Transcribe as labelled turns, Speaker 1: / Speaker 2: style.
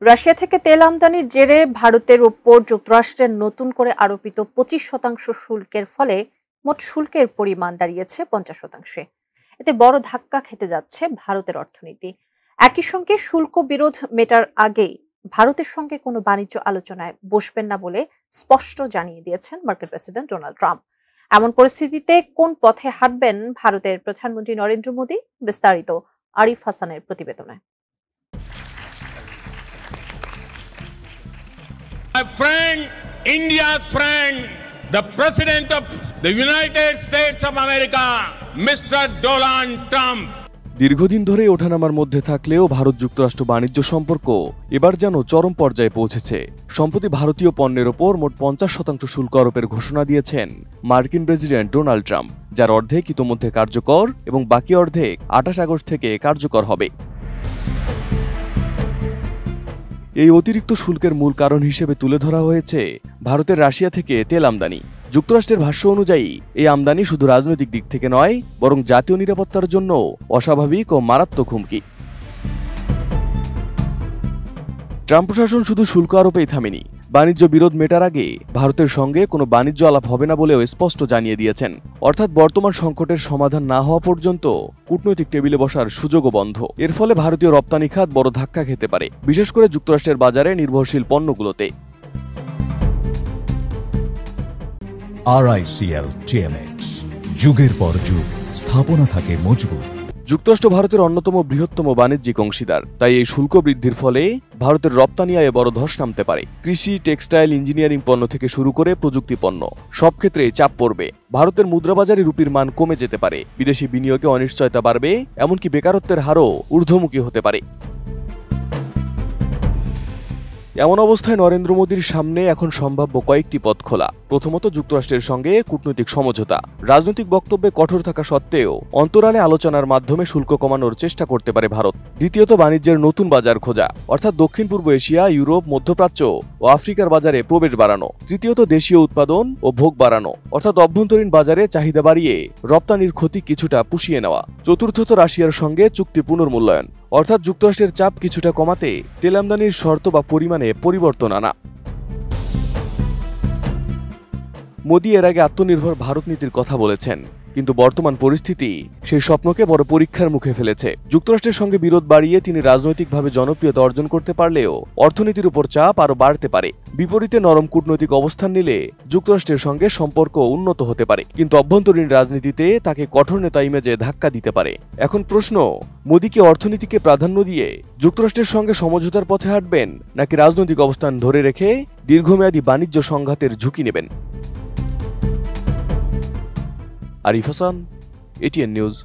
Speaker 1: Russia থেকে তেল আমদানির জেরে ভারতের ওপর যুক্তরাষ্ট্রের নতুন করে আরোপিত 25% শুল্কের ফলে মোট শুল্কের পরিমাণ দাঁড়িয়েছে 50%। এতে বড় ধাক্কা খেতে যাচ্ছে ভারতের অর্থনীতি। একই সঙ্গে শুল্ক বিরোধ মেটার আগেই ভারতের সঙ্গে কোনো বাণিজ্য আলোচনায় বসবেন না বলে স্পষ্ট জানিয়ে দিয়েছেন মার্কিন প্রেসিডেন্ট ডোনাল্ড ট্রাম্প। এমন পরিস্থিতিতে কোন পথে হাঁটবেন ভারতের প্রধানমন্ত্রী নরেন্দ্র মোদী? বিস্তারিত আরিফ হাসানের প্রতিবেদনে।
Speaker 2: My friend, India's friend, the President of the United States of America, Mr. Donald Trump.
Speaker 3: দীর্ঘদিন ধরে ওঠানামার মধ্যে থাকলেও ভারত যুক্তরাষ্ট্র বাণিজ্য সম্পর্ক এবার যেন চরম পর্যায়ে পৌঁছেছে। সম্প্রতি ভারতীয় পণ্যের ওপর মোট 50% শুল্ক আরোপের ঘোষণা দিয়েছেন মার্কিন প্রেসিডেন্ট ডোনাল্ড ট্রাম্প, যার অর্ধেক ইতোমধ্যে কার্যকর এবং বাকি অর্ধেক 28 আগস্ট থেকে কার্যকর হবে। এই অতিরিক্ত শুল্কের মূল কারণ হিসেবে তুলে ধরা হয়েছে ভারতের রাশিয়া থেকে তেল আমদানি। যুক্তরাষ্ট্রের ভাষ্য অনুযায়ী এই আমদানি শুধু রাজনৈতিক দিক থেকে নয়, বরং জাতীয় নিরাপত্তার জন্য অস্বাভাবিক ও মারাত্মক হুমকি। ট্রাম্প প্রশাসন শুধু শুল্ক আরোপেই থামেনি, বাণিজ্য বিরোধ মেটার আগে ভারতের সঙ্গে কোনো বাণিজ্য আলাপ হবে না বলেও স্পষ্ট জানিয়ে দিয়েছেন। অর্থাৎ বর্তমান সংকটের সমাধান না হওয়া পর্যন্ত কূটনৈতিক টেবিলে বসার সুযোগও বন্ধ। এর ফলে ভারতীয় রপ্তানি খাত বড় ধাক্কা খেতে পারে, বিশেষ করে যুক্তরাষ্ট্রের বাজারে নির্ভরশীল পণ্যগুলোতে।
Speaker 4: RICL TMX, যুগের পর যুগ স্থাপনা থাকে মজবুত।
Speaker 3: যুক্তরাষ্ট্র ভারতের অন্যতম বৃহত্তম বাণিজ্যিক অংশীদার, তাই এই শুল্ক বৃদ্ধির ফলে ভারতের রপ্তানি আয়ে বড় ধস নামতে পারে। কৃষি, টেক্সটাইল, ইঞ্জিনিয়ারিং পণ্য থেকে শুরু করে প্রযুক্তি পণ্য সব ক্ষেত্রে চাপ পড়বে। ভারতের মুদ্রাবাজারে রুপির মান কমে যেতে পারে, বিদেশি বিনিয়োগে অনিশ্চয়তা বাড়বে, এমনকি বেকারত্বের হারও ঊর্ধ্বমুখী হতে পারে। এমন অবস্থায় নরেন্দ্র মোদীর সামনে এখন সম্ভাব্য কয়েকটি পথ খোলা। প্রথমত, যুক্তরাষ্ট্রের সঙ্গে কূটনৈতিক সমঝোতা। রাজনৈতিক বক্তব্যে কঠোর থাকা সত্ত্বেও অন্তরালে আলোচনার মাধ্যমে শুল্ক কমানোর চেষ্টা করতে পারে ভারত। দ্বিতীয়ত, বাণিজ্যের নতুন বাজার খোঁজা, অর্থাৎ দক্ষিণ পূর্ব এশিয়া, ইউরোপ, মধ্যপ্রাচ্য ও আফ্রিকার বাজারে প্রবেশ বাড়ানো। তৃতীয়ত, দেশীয় উৎপাদন ও ভোগ বাড়ানো, অর্থাৎ অভ্যন্তরীণ বাজারে চাহিদা বাড়িয়ে রপ্তানির ক্ষতি কিছুটা পুষিয়ে নেওয়া। চতুর্থত, রাশিয়ার সঙ্গে চুক্তি পুনর্মূল্যায়ন, অর্থাৎ যুক্তরাষ্ট্রের চাপ কিছুটা কমাতে তেল আমদানির শর্ত বা পরিমাণে পরিবর্তন আনা। মোদী এর আগে আত্মনির্ভর ভারত নীতির কথা বলেছেন, কিন্তু বর্তমান পরিস্থিতি সেই স্বপ্নকে বড় পরীক্ষার মুখে ফেলেছে। যুক্তরাষ্ট্রের সঙ্গে বিরোধ বাড়িয়ে তিনি রাজনৈতিকভাবে জনপ্রিয়তা অর্জন করতে পারলেও অর্থনীতির উপর চাপ আরও বাড়তে পারে। বিপরীতে নরম কূটনৈতিক অবস্থান নিলে যুক্তরাষ্ট্রের সঙ্গে সম্পর্ক উন্নত হতে পারে, কিন্তু অভ্যন্তরীণ রাজনীতিতে তাকে কঠোর নেতা ইমেজে ধাক্কা দিতে পারে। এখন প্রশ্ন, মোদী কি অর্থনীতিকে প্রাধান্য দিয়ে যুক্তরাষ্ট্রের সঙ্গে সমঝোতার পথে হাঁটবেন, নাকি রাজনৈতিক অবস্থান ধরে রেখে দীর্ঘমেয়াদী বাণিজ্য সংঘাতের ঝুঁকি নেবেন? Arif Hasan, ATN news.